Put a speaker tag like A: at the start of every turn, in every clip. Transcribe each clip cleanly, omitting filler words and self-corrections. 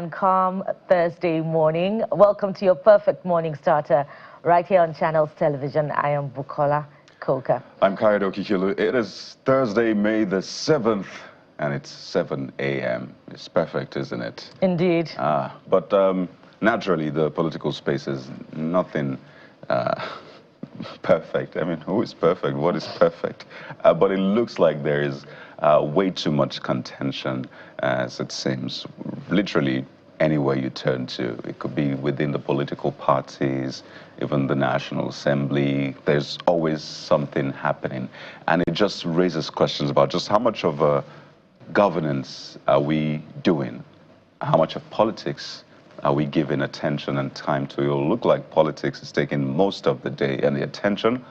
A: and calm Thursday morning. Welcome to your perfect morning starter right here on Channels Television. I am Bukola Koka.
B: I'm Kaido Kikilu. It is Thursday, May the 7th, and it's 7 a.m. It's perfect, isn't it?
A: Indeed.
B: But naturally, the political space is nothing perfect. I mean, who is perfect? What is perfect? But it looks like there is way too much contention, as it seems. Literally, anywhere you turn to, it could be within the political parties, even the National Assembly, there's always something happening. And it just raises questions about just how much of a governance are we doing? How much of politics are we giving attention and time to? It'll look like politics is taking most of the day and the attention,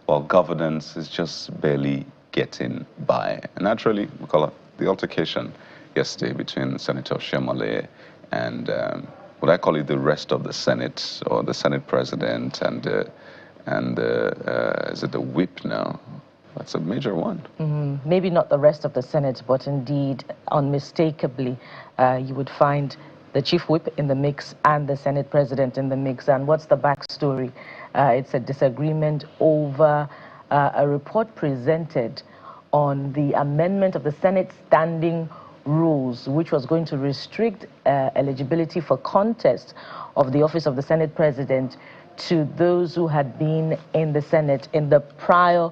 B: while governance is just barely getting by. And naturally, we call it the altercation yesterday between Senator Shemole and would I call it the rest of the Senate, or the Senate President, and is it the whip now? That's a major one.
A: Maybe not the rest of the Senate, but indeed, unmistakably, you would find the chief whip in the mix and the Senate President in the mix. And what's the backstory? It's a disagreement over a report presented on the amendment of the Senate standing rules, which was going to restrict eligibility for contest of the office of the Senate President to those who had been in the Senate in the prior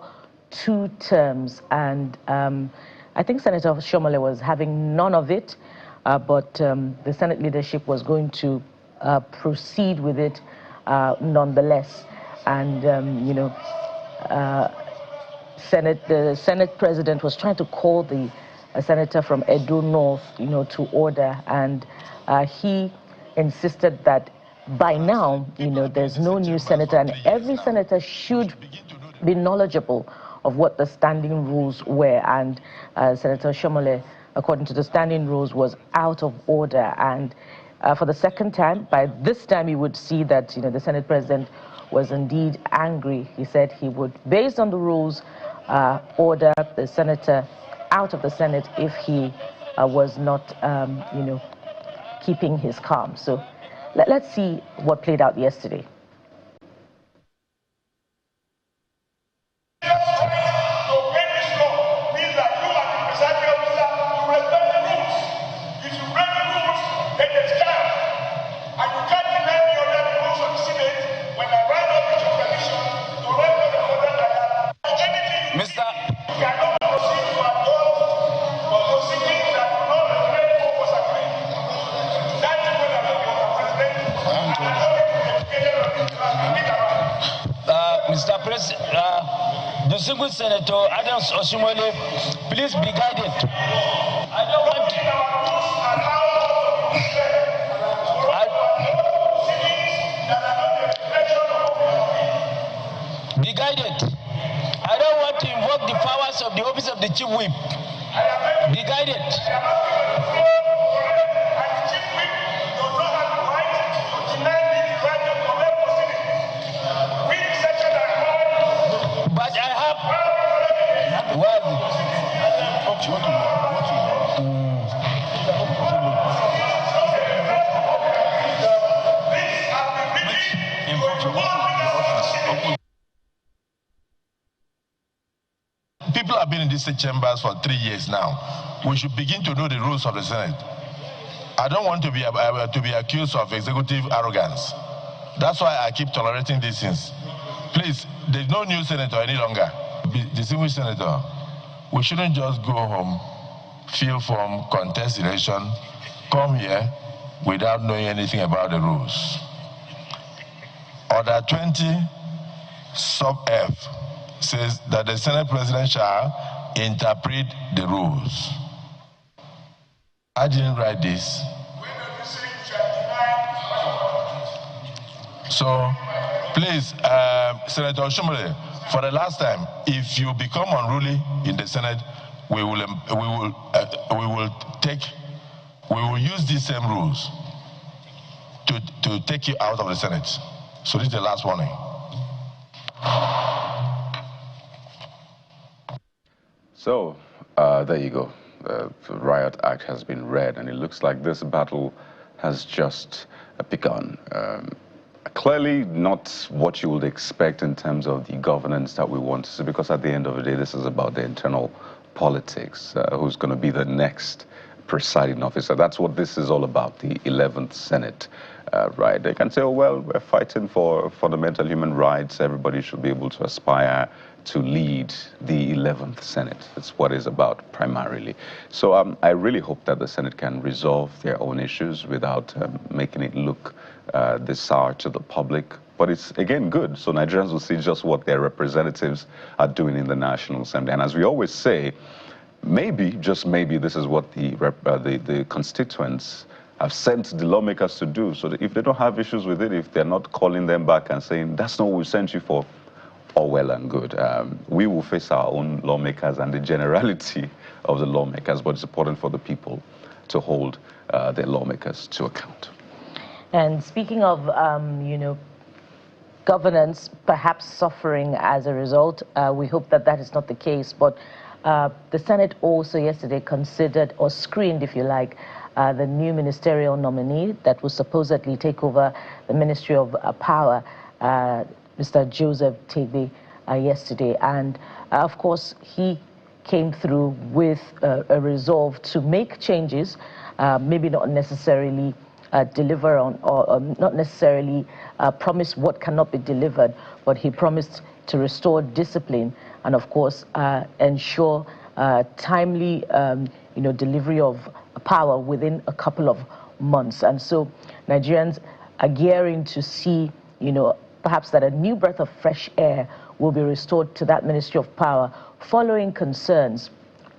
A: 2 terms. And I think Senator Shomole was having none of it, but the Senate leadership was going to proceed with it nonetheless. And, you know, the Senate President was trying to call a senator from Edo North, you know, to order, and he insisted that by now, you know, there's no new senator, and every senator should be knowledgeable of what the standing rules were. And Senator Shomole, according to the standing rules, was out of order. And for the second time, by this time, you would see that, you know, the Senate President was indeed angry. He said he would, based on the rules, order the senator out of the Senate if he was not, you know, keeping his calm. So let's see what played out yesterday.
C: Mr. President, distinguished Senator Adams Oshimole, please be guided. I don't want to be guided. I don't want to invoke the powers of the office of the chief whip. Be guided. But I have
D: people have been in these chambers for 3 years now. We should begin to know the rules of the Senate. I don't want to be accused of executive arrogance. That's why I keep tolerating these things. Please, there's no new senator any longer. Distinguished senator, we shouldn't just go home, fill form, contest election, come here without knowing anything about the rules. Order 20 sub F says that the Senate President shall interpret the rules. I didn't write this. So, please, Senator Oshomole, for the last time, if you become unruly in the Senate, we will use these same rules to take you out of the Senate. So this is the last warning.
B: So there you go. The Riot Act has been read, and it looks like this battle has just begun. Clearly not what you would expect in terms of the governance that we want to see, because at the end of the day, this is about the internal politics, who's going to be the next presiding officer. That's what this is all about, the 11th Senate, right? They can say, oh, well, we're fighting for fundamental human rights. Everybody should be able to aspire to lead the 11th Senate. That's what it's about primarily. So I really hope that the Senate can resolve their own issues without making it look this sour to the public. But it's, again, good. So Nigerians will see just what their representatives are doing in the National Assembly. And as we always say, maybe, just maybe, this is what the constituents have sent the lawmakers to do. So that if they don't have issues with it, if they're not calling them back and saying, that's not what we sent you for, all well and good. We will face our own lawmakers and the generality of the lawmakers, but it's important for the people to hold their lawmakers to account.
A: And speaking of, governance perhaps suffering as a result, we hope that that is not the case. But the Senate also yesterday considered, or screened, if you like, the new ministerial nominee that will supposedly take over the Ministry of Power, Mr. Joseph Tegbe, yesterday. And of course, he came through with a resolve to make changes, maybe not necessarily deliver on, or not necessarily promise what cannot be delivered, but he promised to restore discipline and, of course, ensure timely, delivery of power within a couple of months. And so Nigerians are gearing to see, perhaps that a new breath of fresh air will be restored to that Ministry of Power, following concerns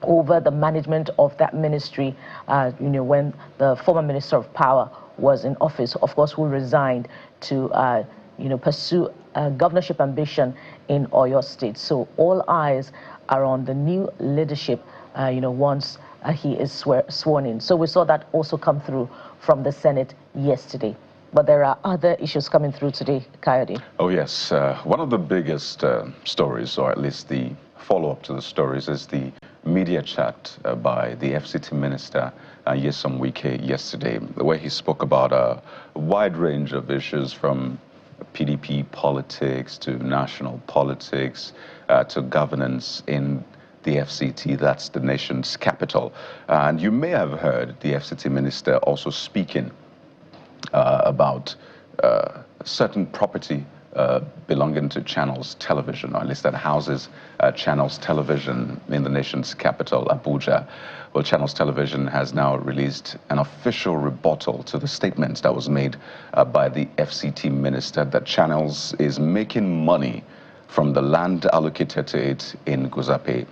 A: over the management of that ministry, when the former Minister of Power was in office, of course, who resigned to, pursue governorship ambition in Oyo State. So all eyes are on the new leadership, once he is sworn in. So we saw that also come through from the Senate yesterday. But there are other issues coming through today, Coyote.
B: Oh, yes. One of the biggest stories, or at least the follow-up to the stories, is the media chat by the FCT Minister, Nyesom Wike, yesterday, where he spoke about a wide range of issues, from PDP politics to national politics to governance in the FCT, that's the nation's capital. And you may have heard the FCT Minister also speaking about certain property belonging to Channels Television, or at least that houses Channels Television in the nation's capital, Abuja. Well, Channels Television has now released an official rebuttal to the statement that was made by the FCT Minister that Channels is making money from the land allocated to it in Guzape.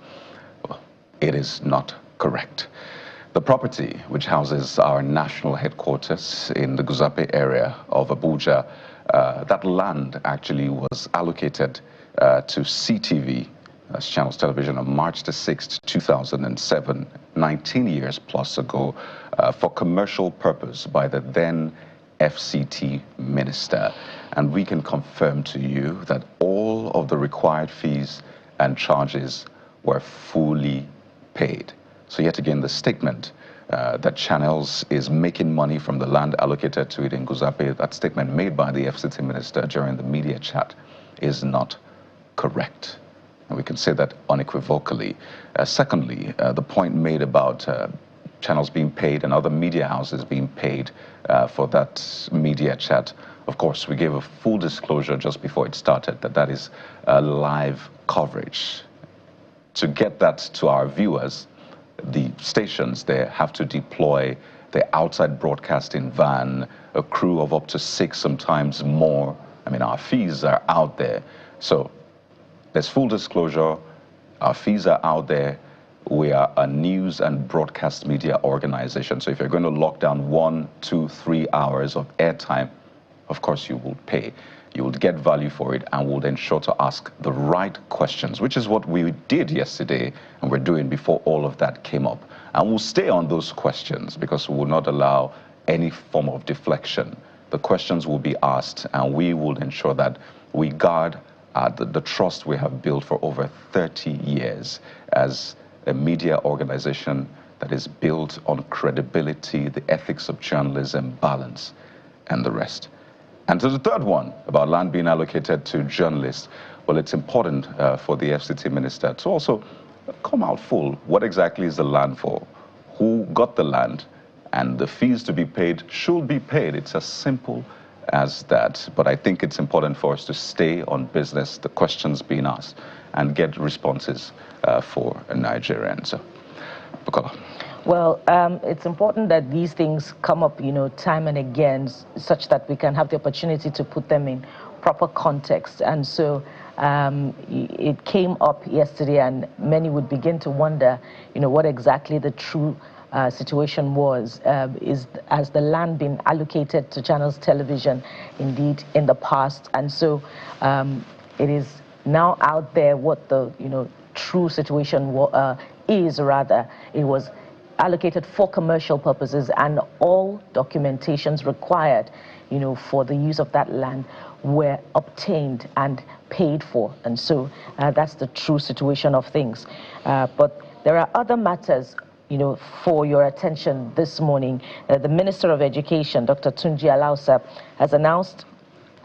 B: Well, it is not correct. The property, which houses our national headquarters in the Guzape area of Abuja, that land actually was allocated to CTV, that's Channels Television, on March the 6th, 2007, 19 years plus ago, for commercial purpose by the then FCT Minister. And we can confirm to you that all of the required fees and charges were fully paid. So yet again, the statement that Channels is making money from the land allocated to it in Guzape, that statement made by the FCT Minister during the media chat, is not correct. And we can say that unequivocally. Secondly, the point made about Channels being paid and other media houses being paid for that media chat, of course, we gave a full disclosure just before it started that that is live coverage. To get that to our viewers, the stations there have to deploy their outside broadcasting van, a crew of up to 6, sometimes more. I mean, our fees are out there. So there's full disclosure, our fees are out there. We are a news and broadcast media organization. So if you're going to lock down 1, 2, 3 hours of airtime, of course you will pay. You will get value for it, and will ensure to ask the right questions, which is what we did yesterday and we're doing before all of that came up. And we'll stay on those questions because we will not allow any form of deflection. The questions will be asked, and we will ensure that we guard the trust we have built for over 30 years as a media organization that is built on credibility, the ethics of journalism, balance, and the rest. And to the third one, about land being allocated to journalists, well, it's important for the FCT minister to also come out full. What exactly is the land for? Who got the land? And the fees to be paid should be paid. It's as simple as that. But I think it's important for us to stay on business, the questions being asked, and get responses for Nigerians. So, Bukola.
A: Well, it's important that these things come up, time and again, such that we can have the opportunity to put them in proper context. And so it came up yesterday, and many would begin to wonder, what exactly the true situation was. Has the land been allocated to Channels Television indeed in the past? And so it is now out there what the true situation is. Rather, it was allocated for commercial purposes, and all documentations required for the use of that land were obtained and paid for. And so that's the true situation of things. But there are other matters for your attention this morning. The Minister of Education, Dr. Tunji Alausa, has announced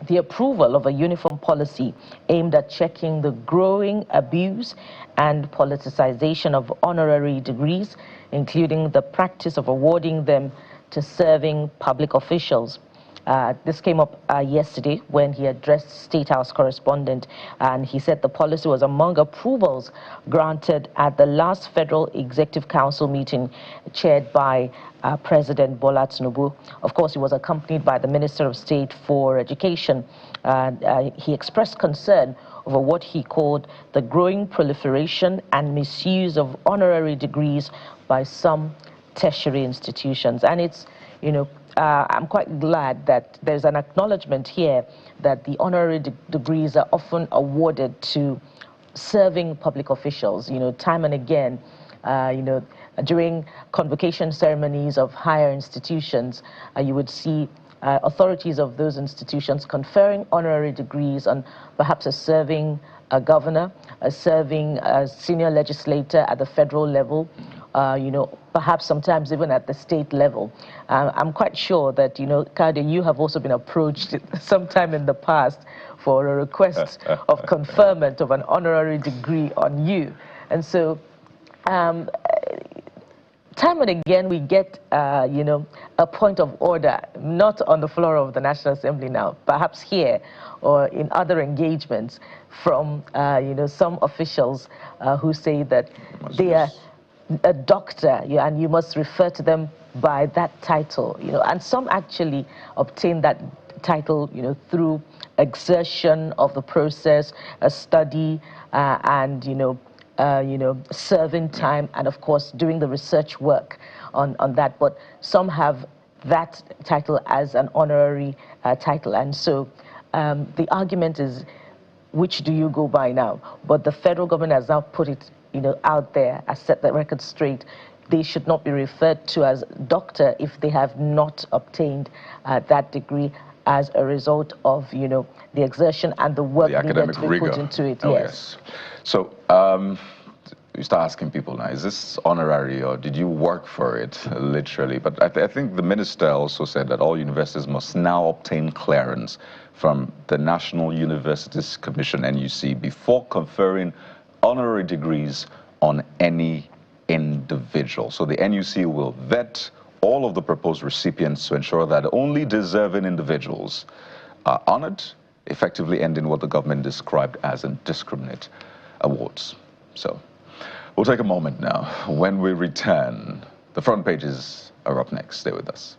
A: the approval of a uniform policy aimed at checking the growing abuse and politicization of honorary degrees, including the practice of awarding them to serving public officials. This came up yesterday when he addressed State House correspondent, and he said the policy was among approvals granted at the last Federal Executive Council meeting chaired by President Bola Tinubu. Of course, he was accompanied by the Minister of State for Education. He expressed concern over what he called the growing proliferation and misuse of honorary degrees by some tertiary institutions. And it's, I'm quite glad that there's an acknowledgement here that the honorary degrees are often awarded to serving public officials, time and again, during convocation ceremonies of higher institutions, you would see authorities of those institutions conferring honorary degrees on perhaps a serving governor, a serving senior legislator at the federal level, perhaps sometimes even at the state level. I'm quite sure that, Kade, you have also been approached sometime in the past for a request of conferment of an honorary degree on you. And so, time and again, we get, a point of order, not on the floor of the National Assembly now, perhaps here or in other engagements from, some officials who say that they are a doctor, and you must refer to them by that title, and some actually obtain that title, through exertion of the process, a study, and, serving time, and of course doing the research work on that. But some have that title as an honorary title, and so the argument is, which do you go by now? But the federal government has now put it out there, has set the record straight. They should not be referred to as doctor if they have not obtained that degree as a result of the exertion and the work needed to be put into it.
B: Oh, yes. So you start asking people now, is this honorary or did you work for it, literally? But I think the minister also said that all universities must now obtain clearance from the National Universities Commission, NUC, before conferring honorary degrees on any individual. So the NUC will vet all of the proposed recipients to ensure that only deserving individuals are honored, effectively ending what the government described as indiscriminate awards. So we'll take a moment now. When we return, the front pages are up next. Stay with us.